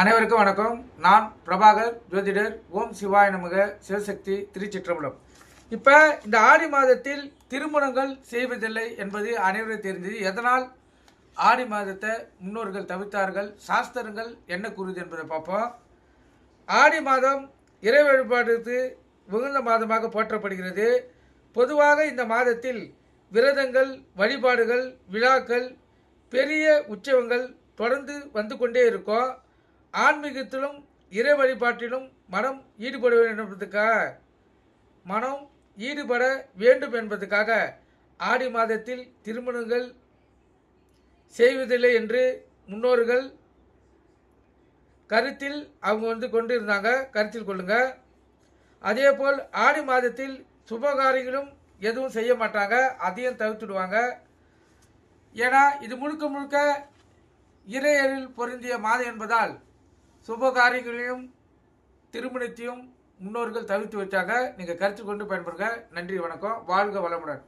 அனைவருக்கும் வணக்கம். நான் பிரபாகர் ஜோதிடர். ஓம் சிவாய நமக. சிவசக்தி திருச்சிற்றம்பலம். இப்போ இந்த ஆடி மாதத்தில் திருமணங்கள் செய்வதில்லை என்பது அனைவரும் தெரிந்தது. எதனால் ஆடி மாதத்தை முன்னோர்கள் தவிர்த்தார்கள், சாஸ்திரங்கள் என்ன கூறுது என்பதை பார்ப்போம். ஆடி மாதம் இறை வழிபாடுக்கு உகந்த மாதமாக போற்றப்படுகிறது. பொதுவாக இந்த மாதத்தில் விரதங்கள், வழிபாடுகள், விழாக்கள், பெரிய உற்சவங்கள் தொடர்ந்து வந்து கொண்டே இருக்கும். ஆன்மீகத்திலும் இறை வழிபாட்டிலும் மனம் ஈடுபட வேண்டும் என்பதற்காக ஆடி மாதத்தில் திருமணங்கள் செய்வதில்லை என்று முன்னோர்கள் கருத்தில் அவங்க கொண்டு இருந்தாங்க. கருத்தில் கொள்ளுங்க. அதே போல் ஆடி மாதத்தில் சுபகாரியங்களும் எதுவும் செய்ய மாட்டாங்க, அதையும் தவிர்த்துடுவாங்க. ஏன்னா இது முழுக்க முழுக்க இறையரில் பொருந்திய மாதம் என்பதால் சுபகாரியங்களையும் திருமணத்தையும் முன்னோர்கள் தவிர்த்து வச்சாங்க. நீங்கள் கருத்து கொண்டு பயன்படுங்க. நன்றி, வணக்கம். வாழ்க வளமுடன்.